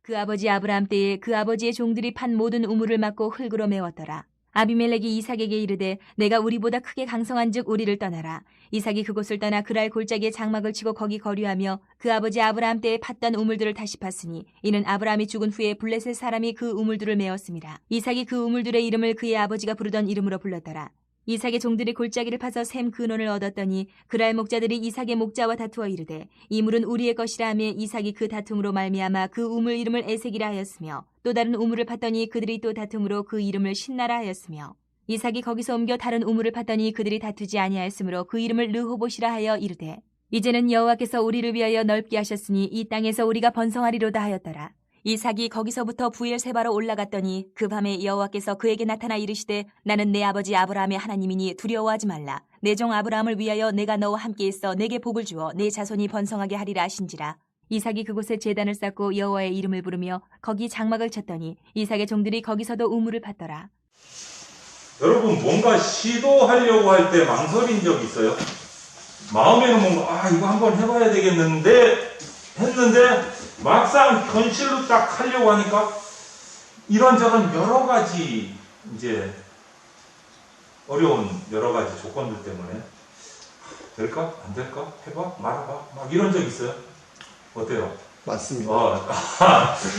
그 아버지 아브라함 때에 그 아버지의 종들이 판 모든 우물을 막고 흙으로 메웠더라. 아비멜렉이 이삭에게 이르되 내가 우리보다 크게 강성한즉 우리를 떠나라. 이삭이 그곳을 떠나 그랄 골짜기에 장막을 치고 거기 거류하며 그 아버지 아브라함 때에 팠던 우물들을 다시 팠으니 이는 아브라함이 죽은 후에 블레셋 사람이 그 우물들을 메었음이라. 이삭이 그 우물들의 이름을 그의 아버지가 부르던 이름으로 불렀더라. 이삭의 종들이 골짜기를 파서 샘 근원을 얻었더니 그랄 목자들이 이삭의 목자와 다투어 이르되 이 물은 우리의 것이라 하며 이삭이 그 다툼으로 말미암아 그 우물 이름을 에색이라 하였으며 또 다른 우물을 팠더니 그들이 또 다툼으로 그 이름을 신나라 하였으며 이삭이 거기서 옮겨 다른 우물을 팠더니 그들이 다투지 아니하였으므로 그 이름을 르호봇이라 하여 이르되 이제는 여호와께서 우리를 위하여 넓게 하셨으니 이 땅에서 우리가 번성하리로다 하였더라. 이삭이 거기서부터 부엘세바로 올라갔더니 그 밤에 여호와께서 그에게 나타나 이르시되 나는 내 아버지 아브라함의 하나님이니 두려워하지 말라. 내 종 아브라함을 위하여 내가 너와 함께 있어 내게 복을 주어 내 자손이 번성하게 하리라 하신지라. 이삭이 그곳에 제단을 쌓고 여호와의 이름을 부르며 거기 장막을 쳤더니 이삭의 종들이 거기서도 우물을 팠더라. 여러분 뭔가 시도하려고 할 때 망설인 적 있어요? 마음에는 뭔가 이거 한번 해봐야 되겠는데 했는데 막상 현실로 딱 하려고 하니까 이런저런 여러 가지 이제 어려운 여러 가지 조건들 때문에 될까? 안 될까? 해봐? 말아봐? 막 이런 적 있어요? 어때요? 맞습니다.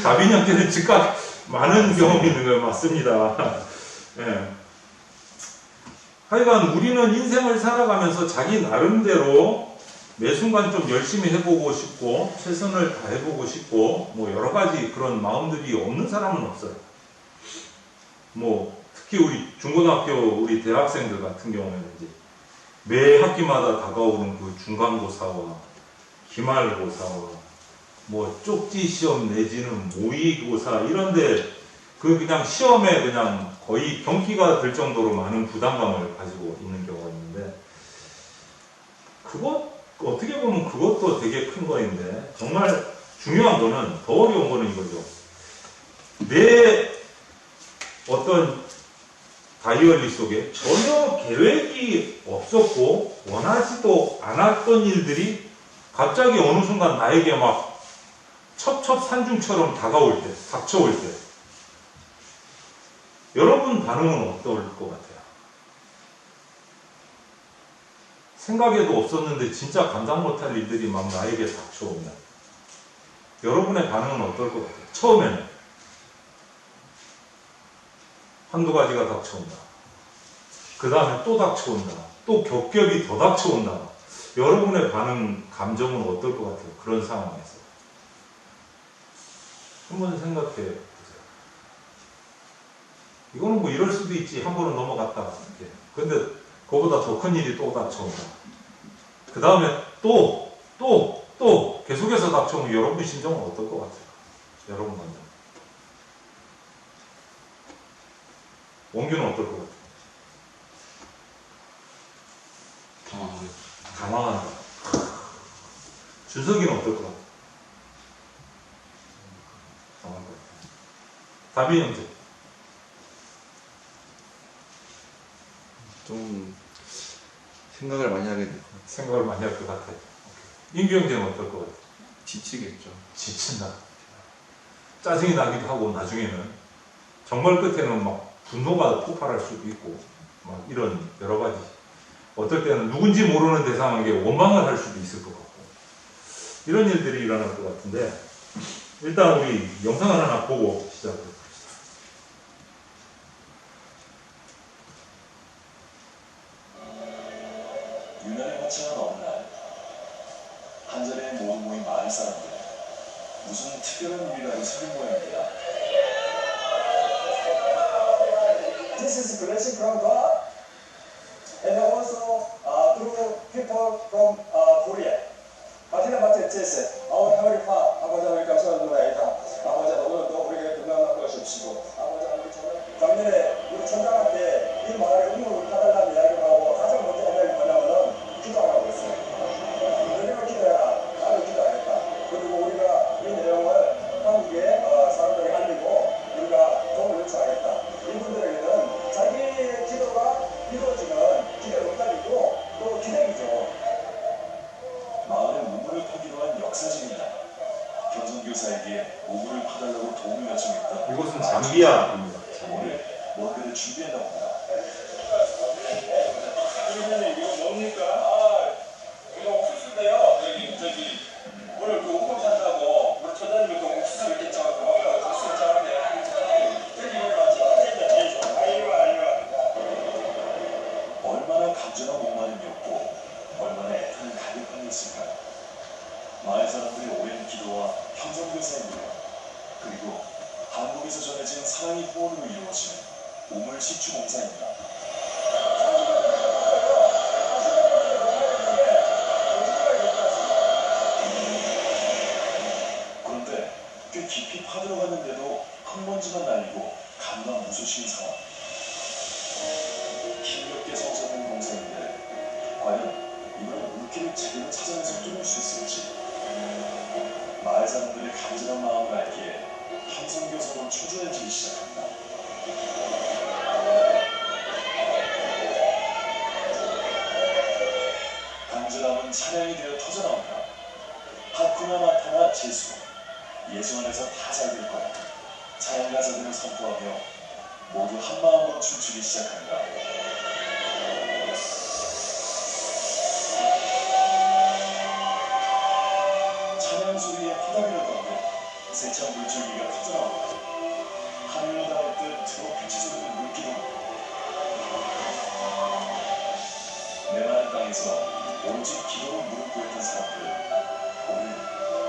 다빈형께는 즉각 많은 경험이 있는 거예요. 맞습니다. 예. 하여간 우리는 인생을 살아가면서 자기 나름대로 매 순간 좀 열심히 해보고 싶고 최선을 다해보고 싶고 뭐 여러 가지 그런 마음들이 없는 사람은 없어요. 뭐 특히 우리 중고등학교 우리 대학생들 같은 경우에는 이제 매 학기마다 다가오는 그 중간고사와 기말고사와 뭐 쪽지 시험 내지는 모의고사 이런데 그냥 시험에 그냥 거의 경기가 될 정도로 많은 부담감을 가지고 있는 경우가 있는데 어떻게 보면 그것도 되게 큰 거인데 정말 중요한 거는 더 어려운 거는 이거죠. 내 어떤 다이어리 속에 전혀 계획이 없었고 원하지도 않았던 일들이 갑자기 어느 순간 나에게 막 첩첩산중처럼 다가올 때, 닥쳐올 때 여러분 반응은 어떨 것 같아요? 생각에도 없었는데 진짜 감당 못할 일들이 막 나에게 닥쳐오면 여러분의 반응은 어떨 것 같아요? 처음에는 한두 가지가 닥쳐온다. 그 다음에 또 닥쳐온다. 또 겹겹이 더 닥쳐온다. 여러분의 반응, 감정은 어떨 것 같아요? 그런 상황에서 한번 생각해 보세요. 이거는 뭐 이럴 수도 있지. 한 번은 넘어갔다. 근데 그거보다 더 큰 일이 또 닥쳐온다. 그 다음에 또 계속해서 닥쳐오면 여러분 심정은 어떨 것 같아요? 여러분 감정. 원규는 어떨 것 같아요? 당황한다. 준석이는 어떨 것 같아요? 당황할 것 같아요. 다빈 형제. 좀 생각을 많이 하게 될 것 같아요. 생각을 많이 할 것 같아요. 인규 형제는 어떨 것 같아요? 지치겠죠. 지친다. 짜증이 나기도 하고 나중에는 정말 끝에는 막 분노가 폭발할 수도 있고 막 이런 여러 가지 어떨 때는 누군지 모르는 대상에게 원망을 할 수도 있을 것 같고 이런 일들이 일어날 것 같은데 일단 우리 영상을 하나 보고 시작해봅시다. 유난히 화창한 어느 날 한 자리에 모두 모인 많은 사람들 무슨 특별한 일이라도 생긴 모양입니다. This is a blessing from God, and also through people from Korea. 마티나 마테체스, our heavenly Father, 아버지 하나님 감사합니다. 아버지 오늘도 우리에게 건강을 주시고, 아버지 하나님 작년에 우리 총장한테 이 마을에 우물을 파달라는 이야기를 하고 가장 먼저 오늘 뭐냐면은 기도하라고 했어요. 너희가 기도해라, 나도 기도하겠다. 그리고 우리가 이 내용을 한국의 사람들에게 알리고 우리가 도움을 요청하겠다. 이분들에게는 자기의 기도가 이루어지는 기대 응답이고 또 기대이죠. 마을에 우물을 파기로 한 역사적인 날, 경선교사에게 우물을 파달라고 사람들이 준비했다고 합니다. 이거 뭡니까? 이거 옥수수인데요. 저기 오늘 그 옥수수 산다고 우리 처자님이 그 옥수수 이렇게 짜갖고 옥수수 짜는데 얼마나 간절한 목마름이었고 얼마나 애타는 가격함이었을까요? 마을 사람들의 오랜 기도와 형성교사의 노력 그리고 한국에서 전해진 사랑의 후원으로 이루어지는 우물 식주 공사입니다. 그런데 꽤 깊이 파들어갔는데도 흙먼지만 날리고 감당 무소식인 상황. 힘겹게 성사된 공사인데 과연 이번엔 물길을 제대로 찾아내서 뚫을 수 있을지. 마을 사람들의 간절한 마음을 알기에 형성교사로 초조해지기 시작합니다. 간절함은 찬양이 되어 터져나온다. 하쿠나 마타나 제수. 예수 안에서 다 잘 될 거야. 찬양가자들을 선포하며 모두 한 마음으로 춤추기 시작합니다. 찬양 소리에 파다리를 걷고 세찬 물줄기가 터져나온다. 하늘을 닿을 듯 트로피치 소리는 물기도 메마른 땅에서 오직 기도로 무릎 꿇었던 사람들 오늘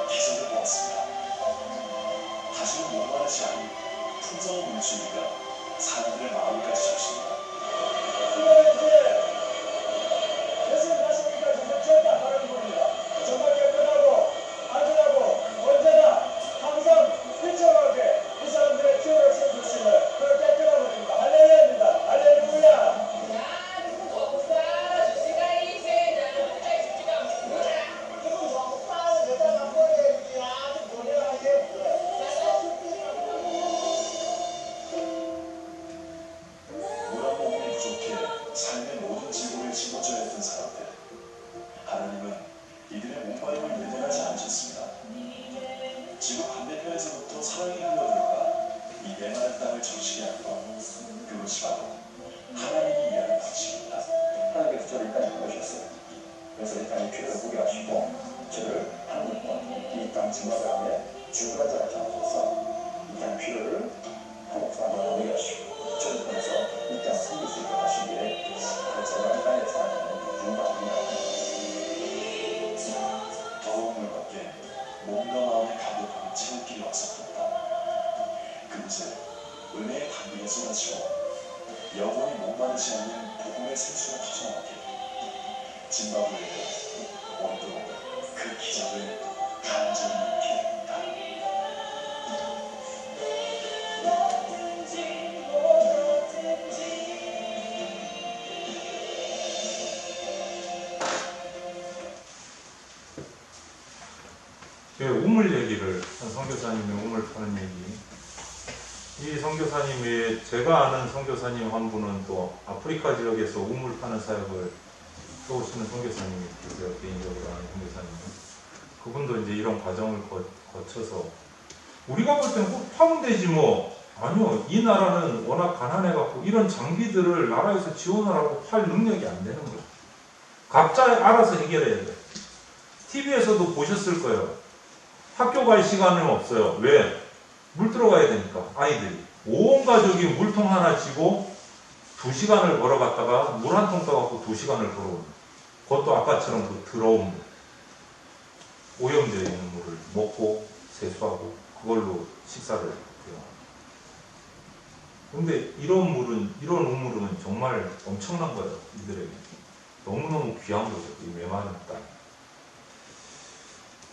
기적을 보았습니다. 다시는 목마르지 않은 풍성한 물줄기가 사람들의 마음까지 적십니다. 정말 깨끗하고 안전하고 언제나 항상 휘청하게 이 사람들의 피어를 세우시는 그런 깨끗한 것입니다. 할렐루야입니다. 할렐루야. 물 한 모금이 부족해 삶의 모든 질고를 짊어져야 했던 사람들. 하나님은 이들의 목마름을 외면하지 않으셨습니다. 지구 반대편에서부터 사랑이 흘러들어가 이 메마른 땅을 적시게 한 것. 그것이 바로 하나님이 일하는 방식입니다. 하나님께서 저를 이 땅에 부르셨어요. 그래서 이 땅의 피를 보게 하시고 저를 한국과 이 땅 증거함에 죽은 자가 잡으셔서 이 땅 피를 한국 사람을 보게 하시고 저를 통해서 이 땅을 섬길 수 있게 하시기에 제가 이 땅에 살아가는 영광입니다. 더러운 물밖에 몸과 마음의 가격함을 채울 길이 왔었다. 그곳에 은혜의 단비가 쏟아지고 영원히 목마르지 않는 복음의 생수가 터져나오게 짐바브웨도 오늘도 그 기적을 간절히 기다립니다. 우물 얘기를 한 선교사님의 우물 파는 얘기. 이 선교사님이 제가 아는 선교사님 한 분은 또 아프리카 지역에서 우물 파는 사역을 해오시는 선교사님이 있어요. 개인적으로 아는 선교사님. 그분도 이제 이런 과정을 거쳐서 우리가 볼 때는 꼭 파면 되지 뭐. 아니요. 이 나라는 워낙 가난해갖고 이런 장비들을 나라에서 지원을 하고 팔 능력이 안 되는 거예요. 각자 알아서 해결해야 돼요. TV에서도 보셨을 거예요. 학교 갈 시간은 없어요. 왜? 물 들어가야 되니까 아이들이 온 가족이 물통 하나 쥐고 2시간을 걸어갔다가 물 한 통 떠갖고 2시간을 걸어오는, 그것도 아까처럼 그 더러운 물, 오염되어 있는 물을 먹고 세수하고 그걸로 식사를 해요. 근데 이런 물은, 이런 우물은 정말 엄청난 거예요. 이들에게 너무너무 귀한 거죠. 이 메마른 땅.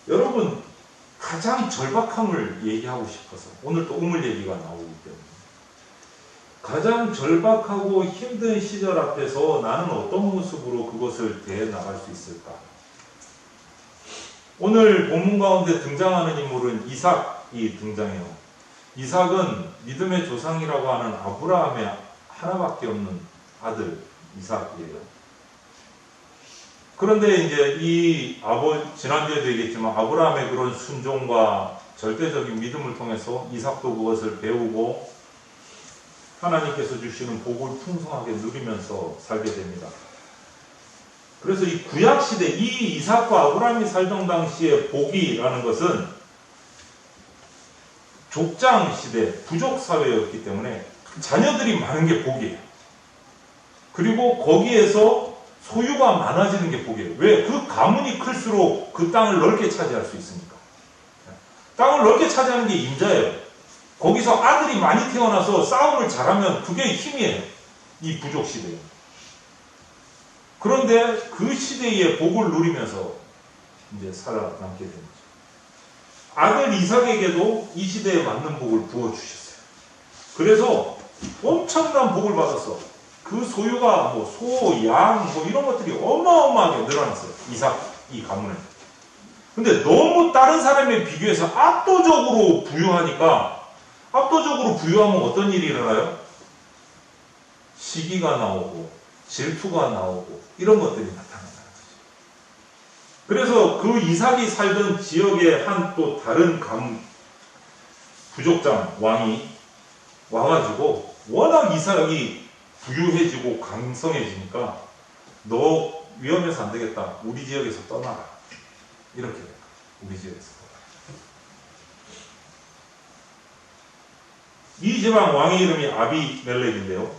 여러분, 가장 절박함을 얘기하고 싶어서 오늘 또 우물 얘기가 나오기 때문에 가장 절박하고 힘든 시절 앞에서 나는 어떤 모습으로 그것을 대해나갈 수 있을까? 오늘 본문 가운데 등장하는 인물은 이삭이 등장해요. 이삭은 믿음의 조상이라고 하는 아브라함의 하나밖에 없는 아들 이삭이에요. 그런데 이제 지난주에도 얘기했지만 아브라함의 그런 순종과 절대적인 믿음을 통해서 이삭도 그것을 배우고 하나님께서 주시는 복을 풍성하게 누리면서 살게 됩니다. 그래서 이 구약시대, 이 이삭과 아브라함이 살던 당시의 복이라는 것은 족장시대, 부족사회였기 때문에 자녀들이 많은 게 복이에요. 그리고 거기에서 소유가 많아지는 게 복이에요. 왜? 그 가문이 클수록 그 땅을 넓게 차지할 수 있으니까. 땅을 넓게 차지하는 게 임자예요. 거기서 아들이 많이 태어나서 싸움을 잘하면 그게 힘이에요. 이 부족시대에. 그런데 그 시대의 복을 누리면서 이제 살아남게 됩니다. 아들 이삭에게도 이 시대에 맞는 복을 부어주셨어요. 그래서 엄청난 복을 받았어. 그 소유가 뭐 소, 양, 뭐 이런 것들이 어마어마하게 늘어났어요. 이삭, 이 가문에. 근데 너무 다른 사람에 비교해서 압도적으로 부유하니까, 압도적으로 부유하면 어떤 일이 일어나요? 시기가 나오고, 질투가 나오고, 이런 것들이 나타난다는 거죠. 그래서 그 이삭이 살던 지역의 한 또 다른 부족장 왕이 와가지고 워낙 이삭이 부유해지고 강성해지니까 너 위험해서 안 되겠다. 우리 지역에서 떠나라. 이렇게 돼요. 우리 지역에서 떠나라. 이 지방 왕의 이름이 아비멜렉인데요.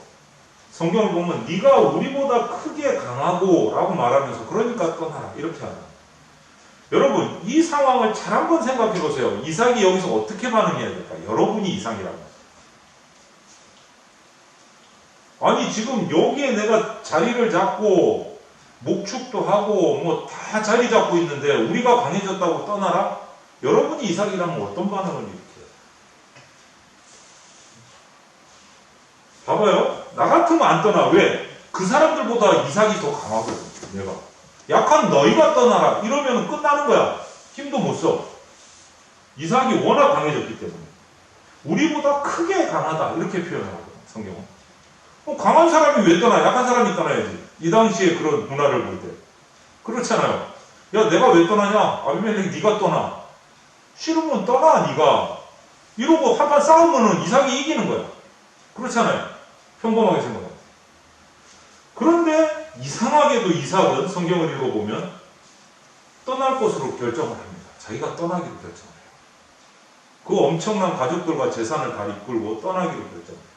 성경을 보면 네가 우리보다 크게 강하고 라고 말하면서 그러니까 떠나라. 이렇게 하다. 여러분 이 상황을 잘 한번 생각해 보세요. 이삭이 여기서 어떻게 반응해야 될까? 여러분이 이삭이라고. 아니 지금 여기에 내가 자리를 잡고 목축도 하고 뭐 다 자리 잡고 있는데 우리가 강해졌다고 떠나라? 여러분이 이삭이라면 어떤 반응을 일으켜요? 봐봐요. 나 같으면 안 떠나. 왜? 그 사람들보다 이삭이 더 강하거든. 내가. 약한 너희가 떠나라. 이러면 끝나는 거야. 힘도 못 써. 이삭이 워낙 강해졌기 때문에. 우리보다 크게 강하다. 이렇게 표현하거든. 성경은. 강한 사람이 왜 떠나? 약한 사람이 떠나야지. 이 당시에 그런 문화를 볼 때. 그렇잖아요. 야, 내가 왜 떠나냐? 아비멜렉 네가 떠나. 싫으면 떠나, 네가. 이러고 한판 싸우면은 이삭이 이기는 거야. 그렇잖아요. 평범하게 생각하면. 그런데 이상하게도 이삭은 성경을 읽어보면 떠날 것으로 결정을 합니다. 자기가 떠나기로 결정을 해요. 그 엄청난 가족들과 재산을 다 이끌고 떠나기로 결정해요.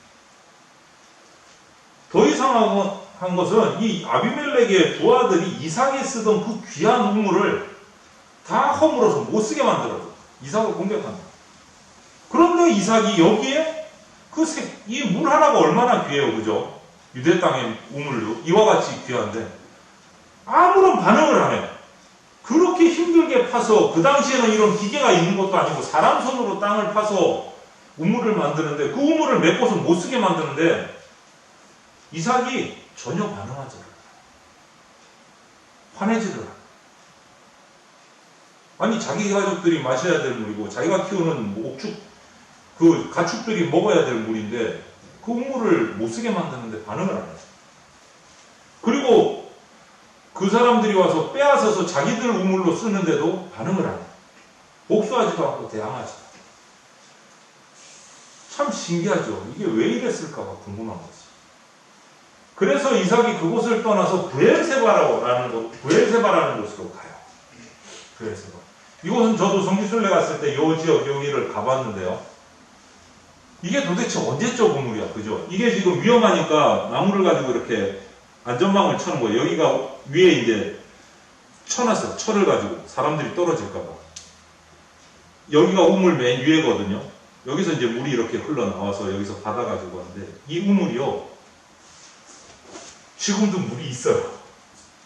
더 이상한 것은 이 아비멜렉의 두 아들이 이삭이 쓰던 그 귀한 우물을 다 허물어서 못쓰게 만들어서 이삭을 공격합니다. 그런데 이삭이 여기에 이 물 하나가 얼마나 귀해요, 그죠? 유대 땅의 우물도 이와 같이 귀한데 아무런 반응을 안 해요. 그렇게 힘들게 파서 그 당시에는 이런 기계가 있는 것도 아니고 사람 손으로 땅을 파서 우물을 만드는데 그 우물을 메꿔서 못쓰게 만드는데 이삭이 전혀 반응하지 않아요. 화내지를 않아요. 아니 자기 가족들이 마셔야 될 물이고 자기가 키우는 그 가축들이 먹어야 될 물인데 그 우물을 못쓰게 만드는데 반응을 안 해요. 그리고 그 사람들이 와서 빼앗아서 자기들 우물로 쓰는데도 반응을 안 해요. 복수하지도 않고 대항하지도 않아요. 참 신기하죠. 이게 왜 이랬을까가 궁금한 거지. 그래서 이삭이 그곳을 떠나서 부엘세바라는 곳으로 가요. 부엘세바. 이곳은 저도 성지순례 갔을 때 이 지역 여기를 가봤는데요. 이게 도대체 언제적 우물이야, 그죠? 이게 지금 위험하니까 나무를 가지고 이렇게 안전망을 쳐는 거예요. 여기가 위에 이제 쳐놨어요. 철을 가지고 사람들이 떨어질까봐. 여기가 우물 맨 위에거든요. 여기서 이제 물이 이렇게 흘러나와서 여기서 받아가지고 하는데 이 우물이요. 지금도 물이 있어요.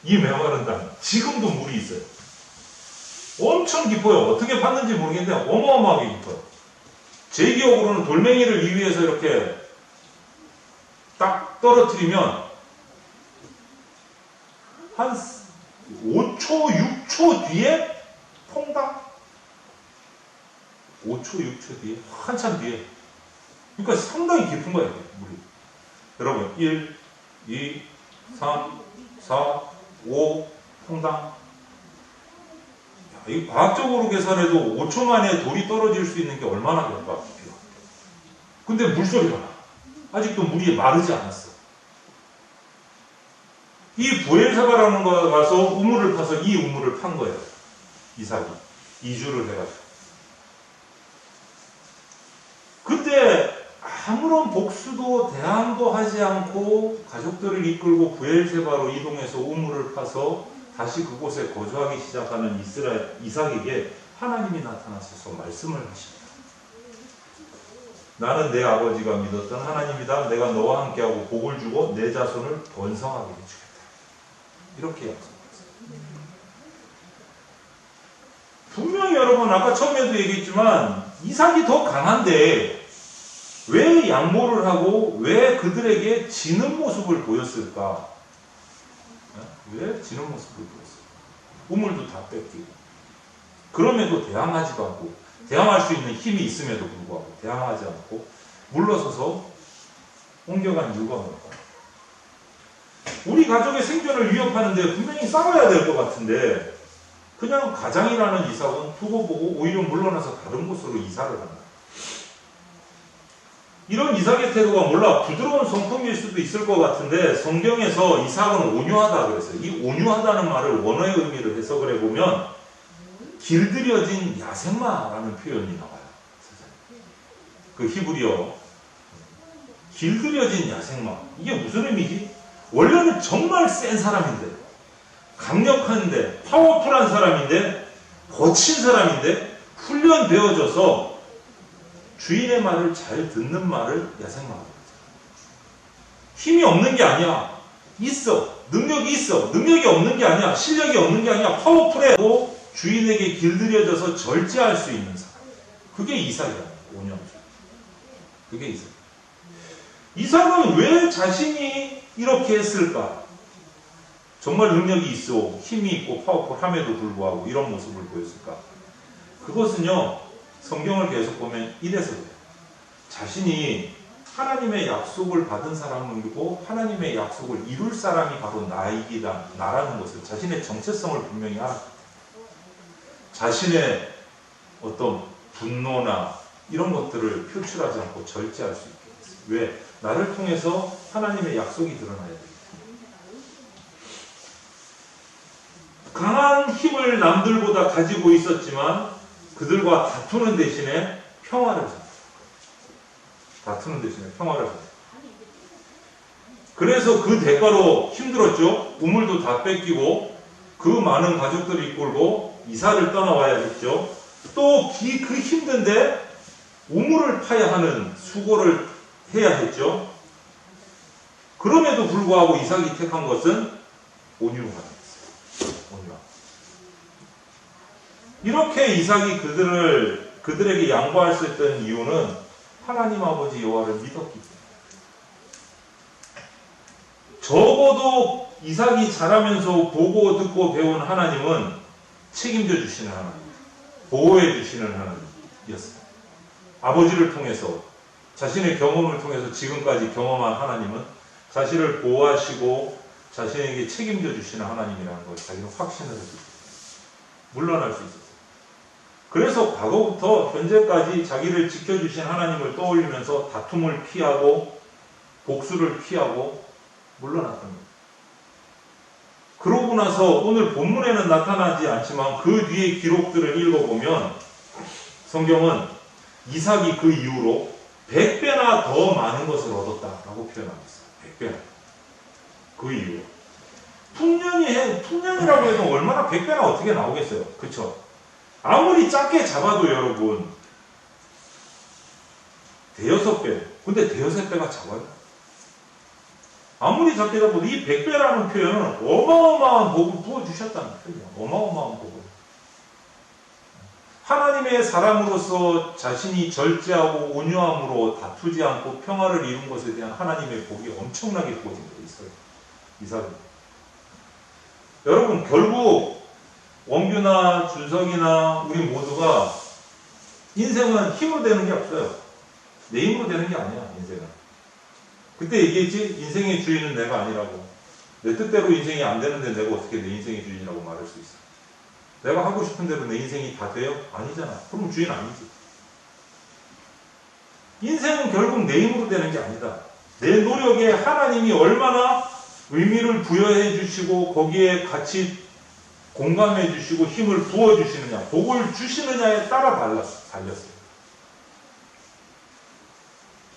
이 메마른 땅 지금도 물이 있어요. 엄청 깊어요. 어떻게 봤는지 모르겠는데 어마어마하게 깊어요. 제 기억으로는 돌멩이를 이 위에서 이렇게 딱 떨어뜨리면 한 5초, 6초 뒤에 퐁당? 5초, 6초 뒤에? 한참 뒤에. 그러니까 상당히 깊은 거예요, 물이. 여러분, 1, 2, 3, 4, 5, 퐁당. 이 과학적으로 계산해도 5초 만에 돌이 떨어질 수 있는 게 얼마나 될까? 근데 물소리가 나. 아직도 물이 마르지 않았어. 이 부엘세바라는 거가 가서 우물을 파서 이 우물을 판 거예요. 이삭이. 이주를 해가지고. 그때 아무런 복수도 대항도 하지 않고 가족들을 이끌고 부엘세바로 이동해서 우물을 파서 다시 그곳에 거주하기 시작하는 이삭에게 하나님이 나타나셔서 말씀을 하십니다. 나는 내 아버지가 믿었던 하나님이다. 내가 너와 함께하고 복을 주고 내 자손을 번성하게 해주겠다. 이렇게 약속했어요. 분명히 여러분 아까 처음에도 얘기했지만 이삭이 더 강한데 왜 양보를 하고 왜 그들에게 지는 모습을 보였을까? 왜 지는 모습을 보였을까? 우물도 다 뺏기고 그럼에도 대항하지도 않고 대항할 수 있는 힘이 있음에도 불구하고 대항하지 않고 물러서서 옮겨간 이유가 뭘까? 우리 가족의 생존을 위협하는데 분명히 싸워야 될 것 같은데 그냥 가장이라는 이삭은 두고 보고 오히려 물러나서 다른 곳으로 이사를 한다. 이런 이삭의 태도가 몰라 부드러운 성품일 수도 있을 것 같은데 성경에서 이삭은 온유하다 그랬어요. 이 온유하다는 말을 원어의 의미를 해석을 해보면 길들여진 야생마라는 표현이 나와요. 그 히브리어 길들여진 야생마. 이게 무슨 의미지? 원래는 정말 센 사람인데 강력한데 파워풀한 사람인데 거친 사람인데 훈련되어져서 주인의 말을 잘 듣는 말을 야생마라고 하죠. 힘이 없는 게 아니야. 있어. 능력이 있어. 능력이 없는 게 아니야. 실력이 없는 게 아니야. 파워풀해도 주인에게 길들여져서 절제할 수 있는 사람. 그게 이삭이야. 5년. 그게 이삭. 이삭은 왜 자신이 이렇게 했을까? 정말 능력이 있어. 힘이 있고 파워풀함에도 불구하고 이런 모습을 보였을까? 그것은요. 성경을 계속 보면 이래서 그래요. 자신이 하나님의 약속을 받은 사람이고 하나님의 약속을 이룰 사람이 바로 나라는 것을 자신의 정체성을 분명히 알았기 때문에 자신의 어떤 분노나 이런 것들을 표출하지 않고 절제할 수 있게 됐어요. 왜? 나를 통해서 하나님의 약속이 드러나야 되기 때문에. 강한 힘을 남들보다 가지고 있었지만 그들과 다투는 대신에 평화를 줬어요. 다투는 대신에 평화를 줬어요. 그래서 그 대가로 힘들었죠. 우물도 다 뺏기고 그 많은 가족들을 이끌고 이사를 떠나와야 했죠. 또 그 힘든데 우물을 파야 하는 수고를 해야 했죠. 그럼에도 불구하고 이삭이 택한 것은 온유함이었어요. 온유함. 이렇게 이삭이 그들에게 양보할 수 있던 이유는 하나님 아버지 여호와를 믿었기 때문에. 적어도 이삭이 자라면서 보고 듣고 배운 하나님은 책임져 주시는 하나님, 보호해 주시는 하나님이었어요. 아버지를 통해서 자신의 경험을 통해서 지금까지 경험한 하나님은 자신을 보호하시고 자신에게 책임져 주시는 하나님이라는 걸 자기는 확신을 했어요. 물러날 수 있었어요. 그래서 과거부터 현재까지 자기를 지켜주신 하나님을 떠올리면서 다툼을 피하고 복수를 피하고 물러났던 거예요. 그러고 나서 오늘 본문에는 나타나지 않지만 그 뒤에 기록들을 읽어보면 성경은 이삭이 그 이후로 100배나 더 많은 것을 얻었다라고 표현하고 있어요. 100배나. 그 이후로. 풍년이라고 해도 얼마나 100배나 어떻게 나오겠어요. 그쵸? 아무리 작게 잡아도 여러분 대여섯 배. 근데 대여섯 배가 작아요? 아무리 작게 잡아도 이 100배라는 표현은 어마어마한 복을 부어주셨다는 표현이에요. 어마어마한 복을. 하나님의 사람으로서 자신이 절제하고 온유함으로 다투지 않고 평화를 이룬 것에 대한 하나님의 복이 엄청나게 부어진 게 있어요. 이삭은. 여러분 결국 원규나 준석이나 우리 모두가 인생은 힘으로 되는 게 없어요. 내 힘으로 되는 게 아니야. 인생은. 그때 얘기했지? 인생의 주인은 내가 아니라고. 내 뜻대로 인생이 안 되는데 내가 어떻게 내 인생의 주인이라고 말할 수 있어. 내가 하고 싶은 대로 내 인생이 다 돼요? 아니잖아. 그럼 주인 아니지. 인생은 결국 내 힘으로 되는 게 아니다. 내 노력에 하나님이 얼마나 의미를 부여해 주시고 거기에 같이 공감해 주시고 힘을 부어 주시느냐, 복을 주시느냐에 따라 달렸어요.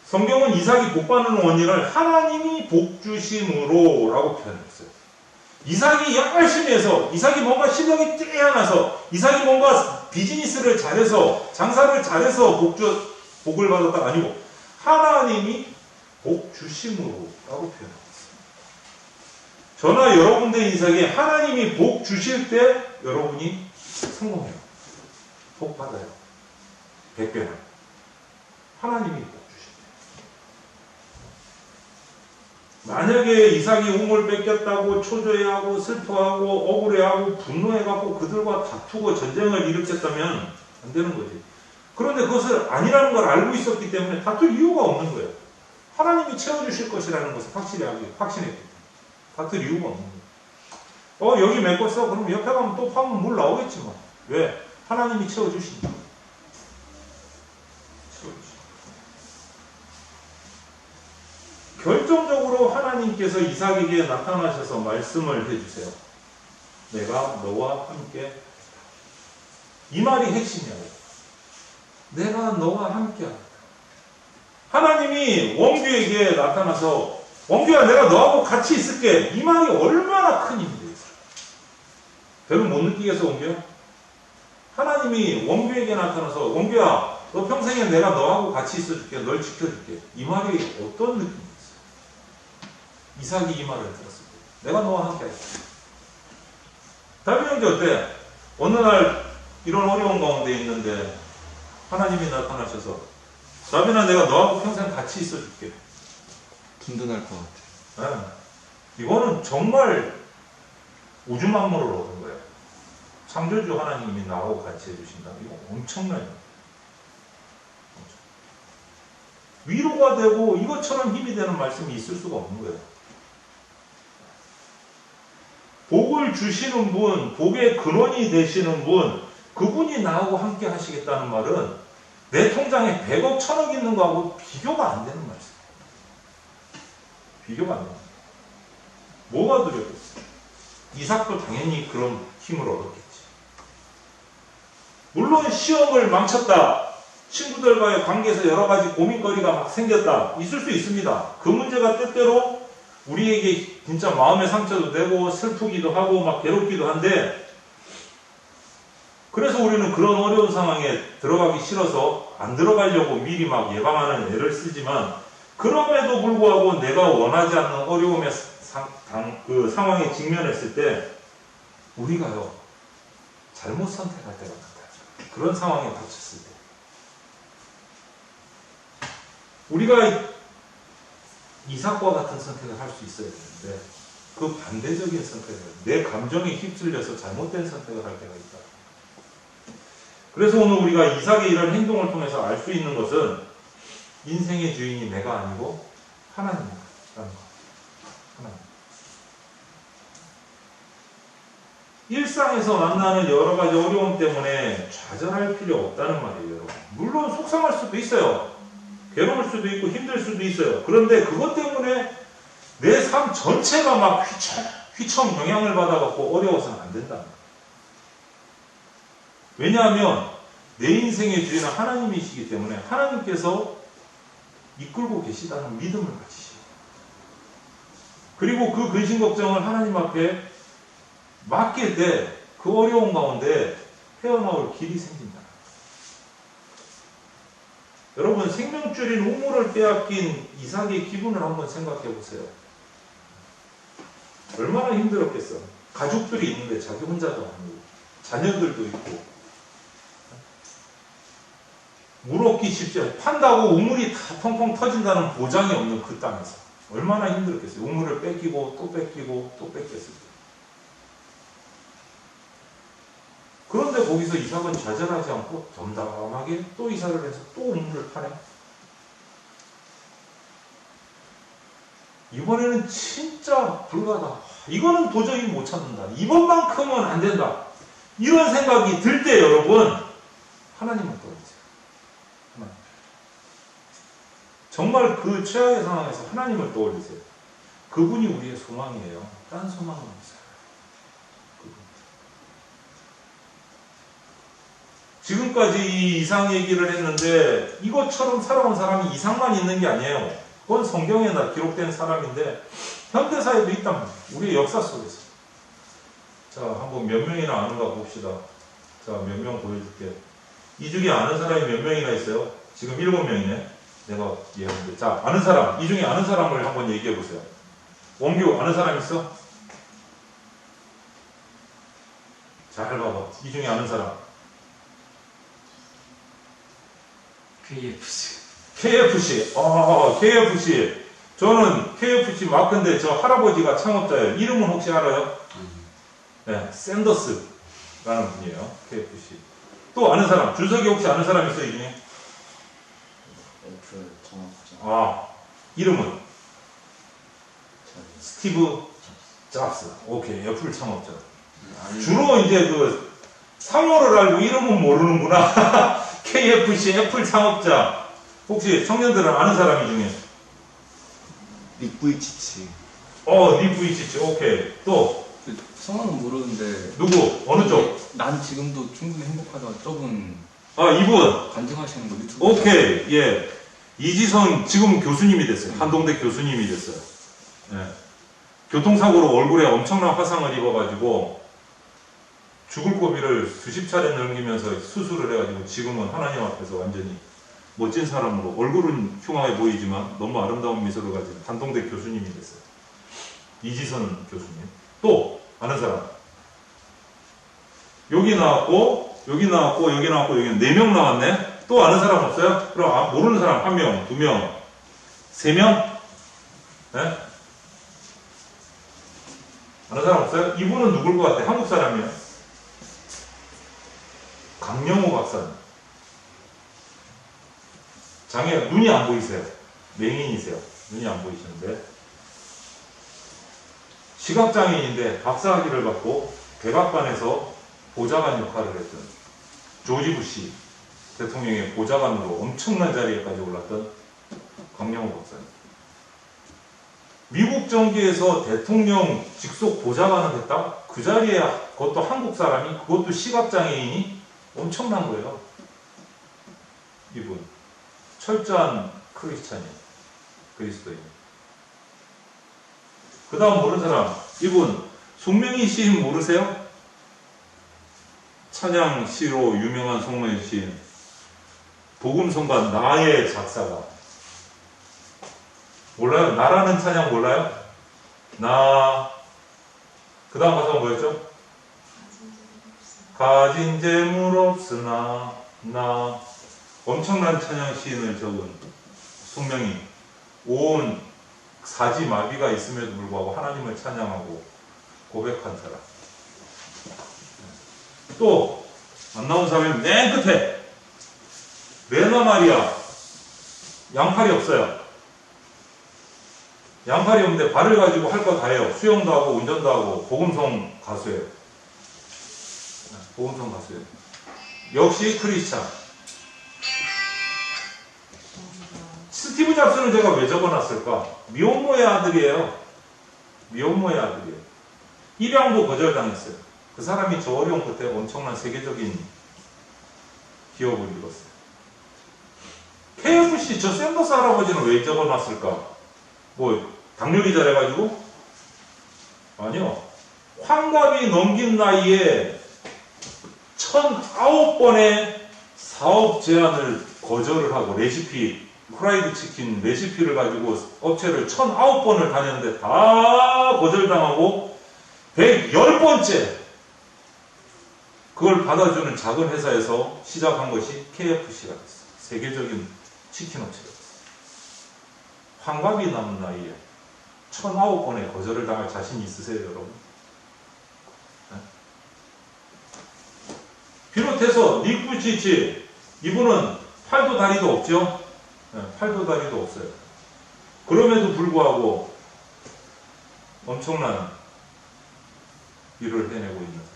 성경은 이삭이 복받는 원인을 하나님이 복 주심으로 라고 표현했어요. 이삭이 열심히 해서, 이삭이 뭔가 실력이 뛰어나서, 이삭이 뭔가 비즈니스를 잘해서, 장사를 잘해서 복을 받았다가 아니고 하나님이 복 주심으로 라고 표현했어요. 저나 여러분들의 인생에 하나님이 복 주실 때 여러분이 성공해요. 복 받아요. 100배나. 하나님이 복 주실 때. 만약에 이삭이 우물 뺏겼다고 초조해하고 슬퍼하고 억울해하고 분노해갖고 그들과 다투고 전쟁을 일으켰다면 안 되는 거지. 그런데 그것을 아니라는 걸 알고 있었기 때문에 다툴 이유가 없는 거예요. 하나님이 채워주실 것이라는 것을 확신했기. 다툴 이유가 없는 거예요. 여기 메꿨어? 그럼 옆에 가면 또 파면 물 나오겠지 뭐. 왜? 하나님이 채워주시니까. 결정적으로 하나님께서 이삭에게 나타나셔서 말씀을 해주세요. 내가 너와 함께. 이 말이 핵심이에요. 내가 너와 함께 하겠다. 하나님이 원규에게 나타나서 원규야 내가 너하고 같이 있을게. 이 말이 얼마나 큰 힘이 되겠어요. 별로 못 느끼겠어 원규야? 하나님이 원규에게 나타나서 원규야 너 평생에 내가 너하고 같이 있어줄게. 널 지켜줄게. 이 말이 어떤 느낌이 있어요? 이삭이 이 말을 들었을 때 내가 너와 함께 하겠다. 다윗 형제 어때? 어느 날 이런 어려운 가운데 있는데 하나님이 나타나셔서 다윗아 내가 너하고 평생 같이 있어줄게. 든든할 것 같아요. 네. 이거는 정말 우주 만물을 얻은 거예요. 창조주 하나님이 나하고 같이 해주신다. 이거 엄청나요. 위로가 되고 이것처럼 힘이 되는 말씀이 있을 수가 없는 거예요. 복을 주시는 분, 복의 근원이 되시는 분, 그분이 나하고 함께 하시겠다는 말은 내 통장에 100억, 1000억 있는 거하고 비교가 안 되는 말씀. 비교가 안 됩니다. 뭐가 두렵겠어요? 이삭도 당연히 그런 힘을 얻었겠지. 물론 시험을 망쳤다. 친구들과의 관계에서 여러 가지 고민거리가 막 생겼다. 있을 수 있습니다. 그 문제가 때때로 우리에게 진짜 마음의 상처도 되고 슬프기도 하고 막 괴롭기도 한데 그래서 우리는 그런 어려운 상황에 들어가기 싫어서 안 들어가려고 미리 막 예방하는 애를 쓰지만 그럼에도 불구하고 내가 원하지 않는 어려움의 그 상황에 직면했을 때 우리가요 잘못 선택할 때가 같아요. 그런 상황에 닥쳤을 때 우리가 이삭과 같은 선택을 할 수 있어야 되는데 그 반대적인 선택을 내 감정에 휩쓸려서 잘못된 선택을 할 때가 있다. 그래서 오늘 우리가 이삭의 이런 행동을 통해서 알 수 있는 것은 인생의 주인이 내가 아니고 하나님이라는 것. 하나님. 일상에서 만나는 여러 가지 어려움 때문에 좌절할 필요 없다는 말이에요, 여러분. 물론 속상할 수도 있어요. 괴로울 수도 있고 힘들 수도 있어요. 그런데 그것 때문에 내 삶 전체가 막 휘청 영향을 받아갖고 어려워서는 안 된다. 왜냐하면 내 인생의 주인은 하나님이시기 때문에 하나님께서 이끌고 계시다는 믿음을 가지시고 그리고 그 근심 걱정을 하나님 앞에 맡길 때 그 어려운 가운데 헤어나올 길이 생긴다. 여러분 생명줄인 우물을 빼앗긴 이삭의 기분을 한번 생각해 보세요. 얼마나 힘들었겠어. 가족들이 있는데 자기 혼자도 아니고 자녀들도 있고 물 얻기 쉽지 않아요. 판다고 우물이 다 펑펑 터진다는 보장이 없는 그 땅에서 얼마나 힘들었겠어요. 우물을 뺏기고 또 뺏기고 또 뺏겼을 때. 그런데 거기서 이삭은 좌절하지 않고 덤담하게 또 이삭을 해서 또 우물을 파네. 이번에는 진짜 불가다. 이거는 도저히 못 참는다. 이번만큼은 안 된다. 이런 생각이 들 때 여러분 하나님을 떠나세요. 하나님. 정말 그 최악의 상황에서 하나님을 떠올리세요. 그분이 우리의 소망이에요. 딴 소망은 없어요. 그분. 지금까지 이 이상 얘기를 했는데 이것처럼 살아온 사람이 이상만 있는 게 아니에요. 그건 성경에 기록된 사람인데 현대사에도 있단 말이에요. 우리의 역사 속에서. 자, 한번 몇 명이나 아는가 봅시다. 자, 몇 명 보여줄게. 이 중에 아는 사람이 몇 명이나 있어요? 지금 7명이네. 내가 얘기했는데. 자, 아는 사람. 이 중에 아는 사람을 한번 얘기해 보세요. 원규, 아는 사람 있어? 잘 봐봐. 이 중에 아는 사람. KFC. KFC. KFC. 저는 KFC 마크인데 저 할아버지가 창업자예요. 이름은 혹시 알아요? 네, 샌더스라는 분이에요. KFC. 또 아는 사람. 준석이 혹시 아는 사람 있어요, 이 중에? 애플 창업자. 이름은? 스티브 잡스. 오케이, 애플 창업자. 주로 이제 그 상호를 알고 이름은 모르는구나. KFC 애플 창업자. 혹시 청년들은 아는 사람이 중에? 닉 부이치치. 닉 부이치치. 오케이. 또 성함은 모르는데 누구? 어느 쪽? 난 지금도 충분히 행복하다. 저분 이분. 간증하시는 거 유튜브. 오케이. 예. 이지선 지금 교수님이 됐어요. 한동대 교수님이 됐어요. 예. 교통사고로 얼굴에 엄청난 화상을 입어가지고 죽을 고비를 수십 차례 넘기면서 수술을 해가지고 지금은 하나님 앞에서 완전히 멋진 사람으로, 얼굴은 흉하게 보이지만 너무 아름다운 미소를 가진 한동대 교수님이 됐어요. 이지선 교수님. 또 아는 사람. 여기 나왔고 여기 4명 나왔네. 또 아는 사람 없어요? 그럼 모르는 사람 1명, 2명, 3명? 네? 아는 사람 없어요? 이분은 누굴 것 같아? 한국 사람이에요. 강영호 박사님. 눈이 안 보이세요. 맹인이세요. 눈이 안 보이시는데 시각장애인인데 박사학위를 받고 백악관에서 보좌관 역할을 했던 조지 부시 대통령의 보좌관으로 엄청난 자리에까지 올랐던 강영호 박사님. 미국 정계에서 대통령 직속 보좌관을 했다? 그 자리에 그것도 한국 사람이, 그것도 시각장애인이 엄청난 거예요. 이분. 철저한 크리스찬이에요. 그리스도인. 그 다음 모르는 사람. 이분. 송명희 시인 모르세요? 찬양 시로 유명한 송명희 시인. 복음성가 나의 작사가. 몰라요? 나라는 찬양 몰라요? 나. 그 다음 가사가 뭐였죠? 가진 재물 없으나 나. 엄청난 찬양 시인을 적은 송명희. 온 사지 마비가 있음에도 불구하고 하나님을 찬양하고 고백한 사람. 또 안 나온 사람이 맨 끝에 레나 마리아. 양팔이 없어요. 양팔이 없는데 발을 가지고 할 거 다 해요. 수영도 하고 운전도 하고 복음성 가수예요. 복음성 가수예요. 역시 크리스찬. 스티브 잡스는 제가 왜 적어놨을까? 미혼모의 아들이에요. 미혼모의 아들이에요. 입양도 거절당했어요. 그 사람이 저 어려운 끝에 엄청난 세계적인 기업을 이뤘어요. KFC 저 샌더스 할아버지는 왜 적어놨을까? 뭐 당뇨 기절해가지고? 아니요. 환갑이 넘긴 나이에 1009번의 사업 제안을 거절을 하고 레시피, 프라이드 치킨 레시피를 가지고 업체를 1009번을 다녔는데 다 거절당하고 110번째 그걸 받아주는 작은 회사에서 시작한 것이 KFC가 됐어요. 세계적인 치킨 업체가 됐어요. 환갑이 남은 나이에 1009번의 거절을 당할 자신 있으세요, 여러분? 네? 비롯해서 닉 부이치치, 이분은 팔도 다리도 없죠? 네, 팔도 다리도 없어요. 그럼에도 불구하고 엄청난 일을 해내고 있는 사람.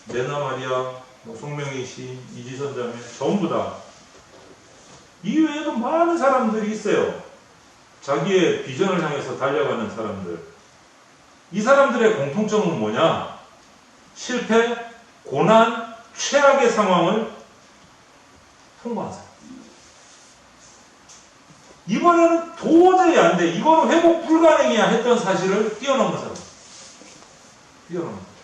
레나 마리아, 송명희 씨, 이지선 자매 전부 다 이외에도 많은 사람들이 있어요. 자기의 비전을 향해서 달려가는 사람들. 이 사람들의 공통점은 뭐냐? 실패, 고난, 최악의 상황을 통과한 사람. 이번에는 도저히 안 돼. 이거는 회복 불가능이야 했던 사실을 뛰어넘은 사람. 뛰어넘은 사람.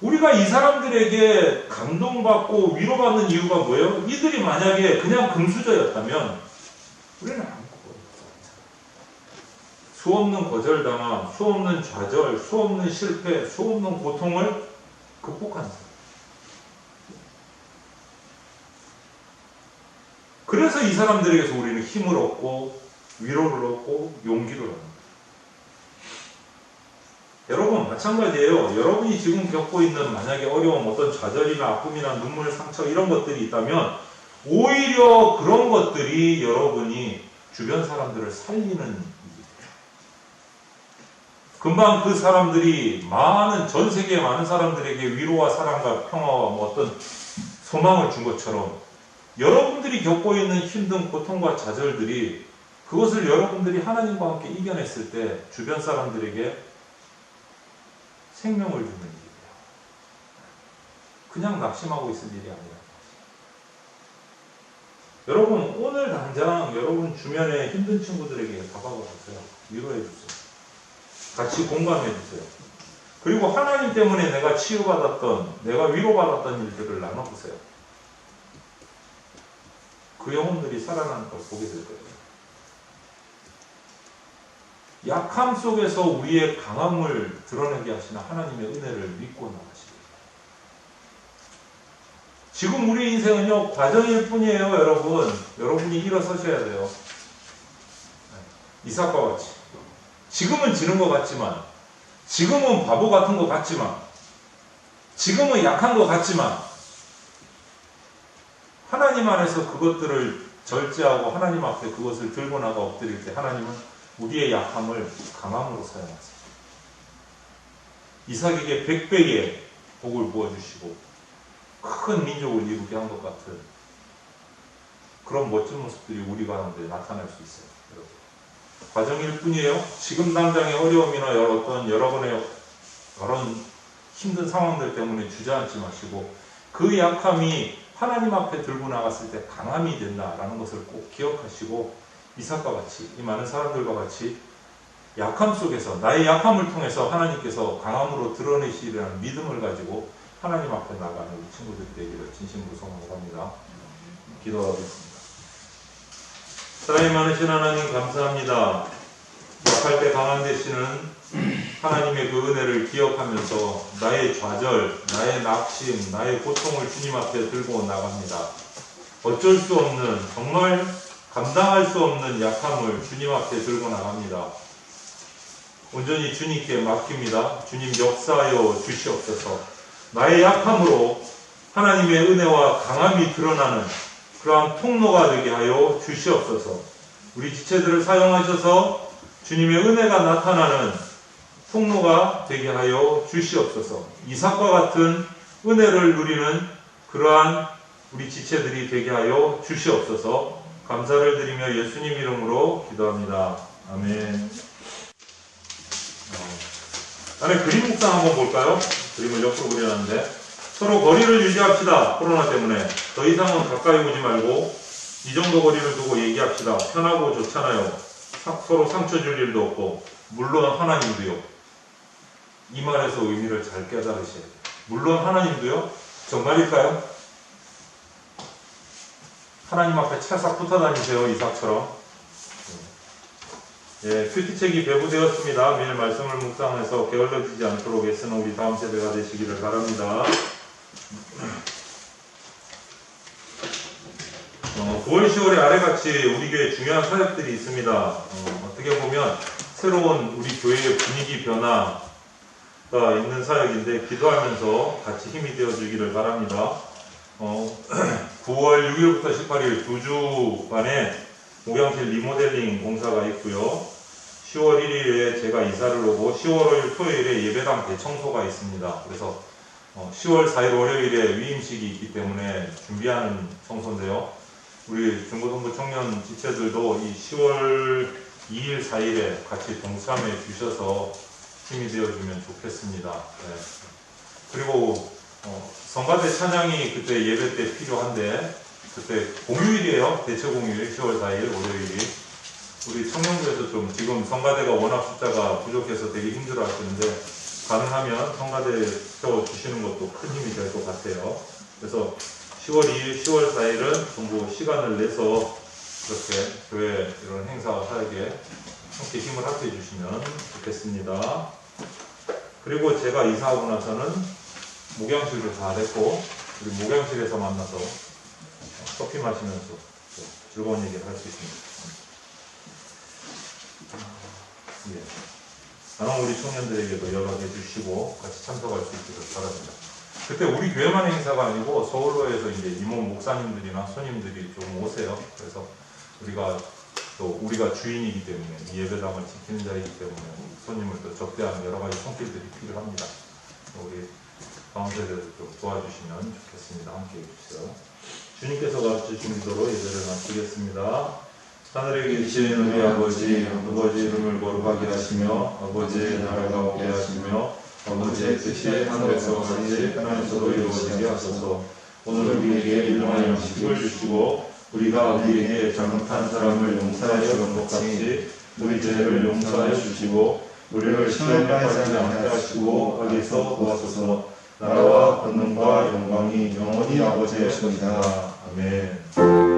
우리가 이 사람들에게 감동받고 위로받는 이유가 뭐예요? 이들이 만약에 그냥 금수저였다면 우리는 아무것도 수없는 거절당함, 수없는 좌절, 수없는 실패, 수없는 고통을 극복한 사람. 그래서 이 사람들에게서 우리는 힘을 얻고 위로를 얻고 용기를 얻는 거예요. 여러분 마찬가지예요. 여러분이 지금 겪고 있는 만약에 어려움, 어떤 좌절이나 아픔이나 눈물, 상처 이런 것들이 있다면 오히려 그런 것들이 여러분이 주변 사람들을 살리는 일이에요. 금방 그 사람들이 전 세계의 많은 사람들에게 위로와 사랑과 평화와 어떤 소망을 준 것처럼 여러분들이 겪고 있는 힘든 고통과 좌절들이 그것을 여러분들이 하나님과 함께 이겨냈을 때 주변 사람들에게 생명을 주는 일이에요. 그냥 낙심하고 있을 일이 아니라. 여러분 오늘 당장 여러분 주변에 힘든 친구들에게 다가가 보세요. 위로해 주세요. 같이 공감해 주세요. 그리고 하나님 때문에 내가 치유받았던, 내가 위로받았던 일들을 나눠보세요. 그 영혼들이 살아나는 걸 보게 될 거예요. 약함 속에서 우리의 강함을 드러내게 하시는 하나님의 은혜를 믿고 나가시길. 지금 우리 인생은요, 과정일 뿐이에요, 여러분. 여러분이 일어서셔야 돼요. 이삭과 같이. 지금은 지는 것 같지만, 지금은 바보 같은 것 같지만, 지금은 약한 것 같지만, 하나님 안에서 그것들을 절제하고 하나님 앞에 그것을 들고 나가 엎드릴 때 하나님은 우리의 약함을 강함으로 사용하세요. 이삭에게 100배의 복을 부어주시고 큰 민족을 이루게 한 것 같은 그런 멋진 모습들이 우리 가운데 나타날 수 있어요. 여러분. 과정일 뿐이에요. 지금 당장의 어려움이나 여러분의 그런 힘든 상황들 때문에 주저앉지 마시고 그 약함이 하나님 앞에 들고 나갔을 때 강함이 된다라는 것을 꼭 기억하시고 이삭과 같이 이 많은 사람들과 같이 약함 속에서 나의 약함을 통해서 하나님께서 강함으로 드러내시리라는 믿음을 가지고 하나님 앞에 나가는 우리 친구들이 되기를 진심으로 소망합니다. 기도하겠습니다. 사랑이 많으신 하나님 감사합니다. 약할 때 강한 되시는 하나님의 그 은혜를 기억하면서 나의 좌절, 나의 낙심, 나의 고통을 주님 앞에 들고 나갑니다. 어쩔 수 없는 정말 감당할 수 없는 약함을 주님 앞에 들고 나갑니다. 온전히 주님께 맡깁니다. 주님 역사하여 주시옵소서. 나의 약함으로 하나님의 은혜와 강함이 드러나는 그러한 통로가 되게 하여 주시옵소서. 우리 지체들을 사용하셔서 주님의 은혜가 나타나는 통로가 되게 하여 주시옵소서. 이삭과 같은 은혜를 누리는 그러한 우리 지체들이 되게 하여 주시옵소서. 감사를 드리며 예수님 이름으로 기도합니다. 아멘. 다음에 그림 묵상 한번 볼까요? 그림을 옆으로 그려놨는데 서로 거리를 유지합시다. 코로나 때문에 더 이상은 가까이 오지 말고 이 정도 거리를 두고 얘기합시다. 편하고 좋잖아요. 서로 상처 줄 일도 없고 물론 하나님도요. 이 말에서 의미를 잘 깨달으셔야 돼요. 물론 하나님도요. 정말일까요? 하나님 앞에 찰싹 붙어 다니세요. 이삭처럼. 예, 큐티책이 배부되었습니다. 매일 말씀을 묵상해서 게을러지지 않도록 애쓰는 우리 다음 세대가 되시기를 바랍니다. 9월, 10월에 아래같이 우리 교회에 중요한 사역들이 있습니다. 어떻게 보면 새로운 우리 교회의 분위기 변화가 있는 사역인데 기도하면서 같이 힘이 되어주기를 바랍니다. 9월 6일부터 18일 2주간의 목양실 리모델링 공사가 있고요. 10월 1일에 제가 이사를 오고 10월 5일 토요일에 예배당 대청소가 있습니다. 그래서 10월 4일 월요일에 위임식이 있기 때문에 준비하는 청소인데요. 우리 중고등부 청년 지체들도 이 10월 2일, 4일에 같이 동참해 주셔서 힘이 되어주면 좋겠습니다. 네. 그리고 성가대 찬양이 그때 예배 때 필요한데 그때 공휴일이에요. 대체 공휴일 10월 4일 월요일이. 우리 청년부에서 좀 지금 성가대가 워낙 숫자가 부족해서 되게 힘들어 하시는데 가능하면 성가대 세워주시는 것도 큰 힘이 될 것 같아요. 그래서 10월 2일, 10월 4일은 전부 시간을 내서 이렇게 교회 이런 행사 사역에 함께 힘을 합해 주시면 좋겠습니다. 그리고 제가 이사하고 나서는 목양실을 다 됐고 우리 목양실에서 만나서 커피 마시면서 즐거운 얘기를 할 수 있습니다. 예. 나는 우리 청년들에게도 연락해 주시고 같이 참석할 수 있도록 바랍니다. 그때 우리 교회만 행사가 아니고 서울로에서 이제 이모 목사님들이나 손님들이 좀 오세요. 그래서 우리가 주인이기 때문에 이 예배당을 지키는 자이기 때문에 손님을 또 접대하는 여러 가지 손길들이 필요합니다. 우리 가운데를 좀 도와주시면 좋겠습니다. 함께 해주세요. 주님께서 가르쳐주신 대로 예배를 마치겠습니다. 하늘에 계신 우리 아버지 이름을 거룩하게 하시며 아버지의 나라가 오게 하시며 아버지의 뜻이 하늘에서 같이 땅에서도 이루어지게 하소서. 오늘 우리에게 일용할 양식을 주시고 우리가 우리에게 잘못한 사람을 용서하여 준 것 같이 우리 죄를 용서하여 주시고 우리를 시험에 빠지지 않게 하시고 악에서 구하소서. 나라와 권능과 영광이 영원히 아버지의 것이다. 아멘.